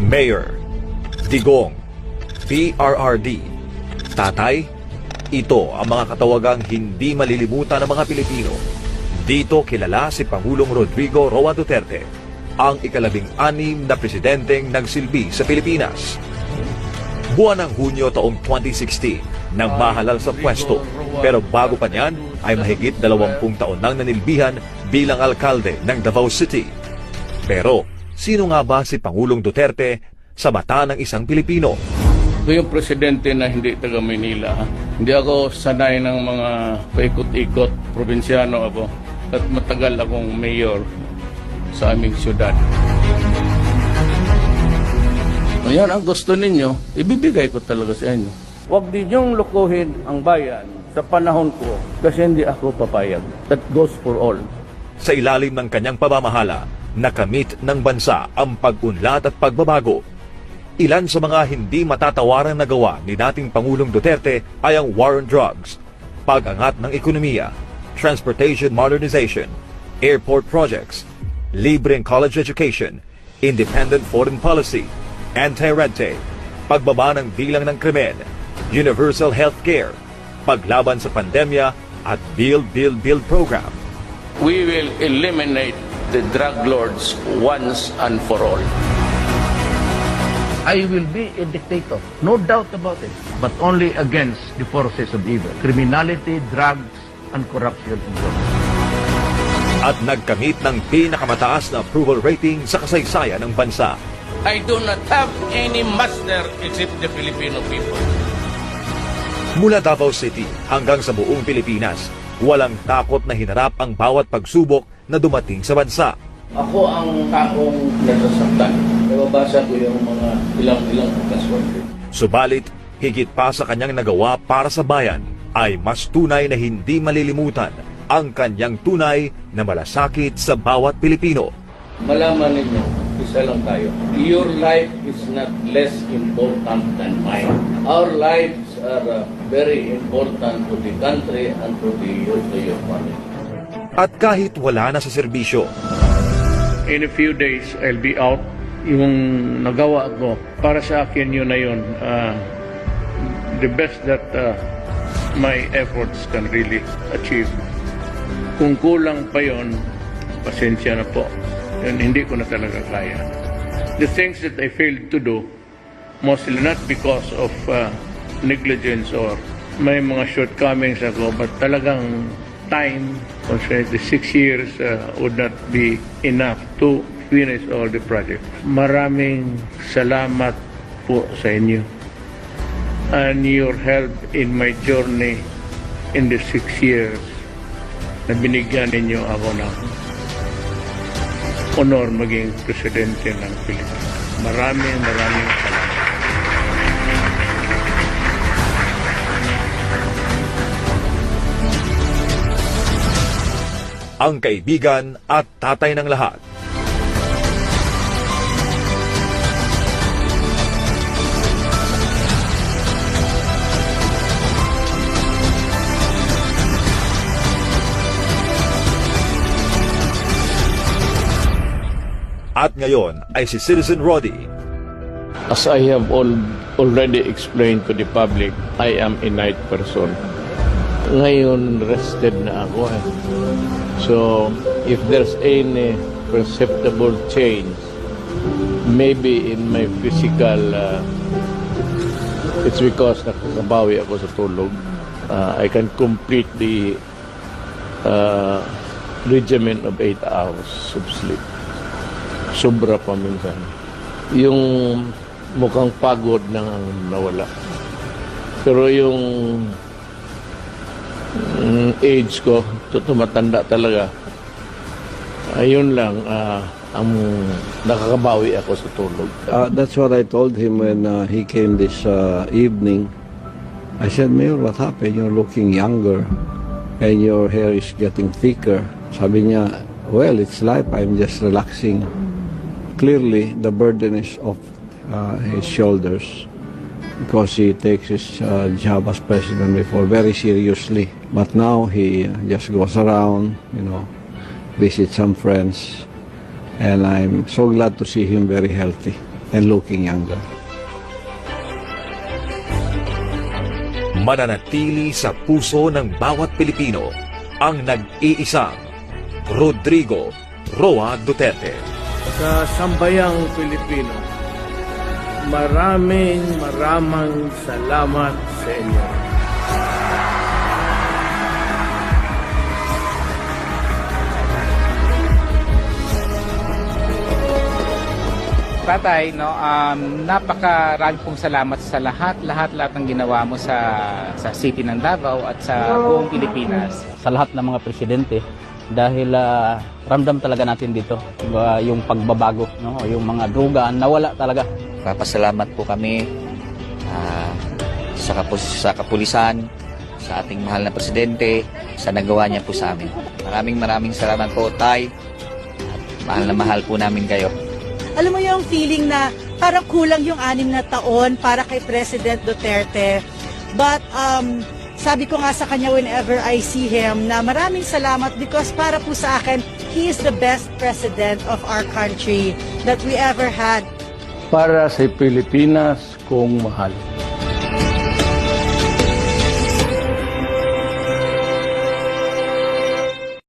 Mayor, Digong, PRRD, Tatay, ito ang mga katawagang hindi malilimutan ng mga Pilipino. Dito kilala si Pangulong Rodrigo Roa Duterte, ang ika-16 na presidenteng nagsilbi sa Pilipinas. Buwan ng Hunyo taong 2016 nang mahalal sa pwesto, pero bago pa niyan ay mahigit 20 taon nang nanilbihan bilang alkalde ng Davao City. Pero sino nga ba si Pangulong Duterte sa mata ng isang Pilipino? Ito yung presidente na hindi taga Maynila. Hindi ako sanay ng mga paikot-ikot. Probinsyano ako at matagal akong mayor sa aming syudad. Ayan ang gusto ninyo, ibibigay ko talaga sa inyo. Huwag ninyong lukuhin ang bayan sa panahon ko kasi hindi ako papayag. That goes for all. Sa ilalim ng kanyang pamamahala, nakamit ng bansa ang pag-unlad at pagbabago. Ilan sa mga hindi matatawarang nagawa ni dating Pangulong Duterte ay ang war on drugs, pag-angat ng ekonomiya, transportation modernization, airport projects, libreng college education, independent foreign policy, anti-red tape, pagbaba ng bilang ng krimen, universal health care, paglaban sa pandemya at Build program. We will eliminate the drug lords once and for all. I will be a dictator, no doubt about it, but only against the forces of evil, criminality, drugs, and corruption. At nagkamit ng pinakamataas na approval rating sa kasaysayan ng bansa. I do not have any master except the Filipino people. Mula Davao City hanggang sa buong Pilipinas, walang takot na hinarap ang bawat pagsubok na dumating sa bansa. Ako ang taong nasasaktan. Nababasa ko yung mga ilang kaswat. Subalit, higit pa sa kanyang nagawa para sa bayan, ay mas tunay na hindi malilimutan ang kanyang tunay na malasakit sa bawat Pilipino. Malaman ninyo, isa lang tayo. Your life is not less important than mine. Our lives are very important to the country and to your family. At kahit wala na sa serbisyo, In a few days, I'll be out. Yung nagawa ko, para sa akin yun na yun. The best that my efforts can really achieve. Kung kulang pa yun, pasensya na po. Yun, hindi ko na talaga kaya. The things that I failed to do, mostly not because of negligence or may mga shortcomings ako, but talagang time, the 6 years would not be enough to finish all the projects. Maraming salamat po sa inyo and your help in my journey in the 6 years na binigyan ninyo ako ng honor maging presidente ng Pilipinas. Maraming salamat. ang kaibigan at tatay ng lahat. At ngayon ay si Citizen Roddy. As I have already explained to the public, I am a night person. Ngayon, rested na ako. So, if there's any perceptible change, maybe in my physical, it's because nakakabawi ako sa tulog. I can complete the regimen of 8 hours of sleep. Sobra pa minsan. Yung mukhang pagod nang nawala. Pero yung age ko, tumatanda talaga. Ayun lang, ang nakakabawi ako sa tulog. That's what I told him when he came this evening. I said, Mayor, what happened? You're looking younger and your hair is getting thicker. Sabi niya, well, it's life. I'm just relaxing. Clearly, the burden is off his shoulders because he takes his job as president before very seriously. But now he just goes around, visits some friends, and I'm so glad to see him very healthy. and looking younger. Mananatili sa puso ng bawat Pilipino ang nag-iisang Rodrigo Roa Duterte. Sa sambayang Pilipino, maraming salamat sa inyo. Tatay, no, napakarami pong salamat sa lahat ng ginawa mo sa city ng Davao at sa buong Pilipinas. Sa lahat ng mga presidente dahil ramdam talaga natin dito yung pagbabago, no, yung mga droga nawala talaga. Papasalamat po kami sa kapulisan, sa ating mahal na presidente, sa nagawa niya po sa amin. Maraming salamat po, Tay. At mahal po namin kayo. Alam mo yung feeling na parang kulang yung 6 na taon para kay President Duterte. But sabi ko nga sa kanya whenever I see him na maraming salamat because para po sa akin, he is the best president of our country that we ever had. Para sa Pilipinas kong mahal.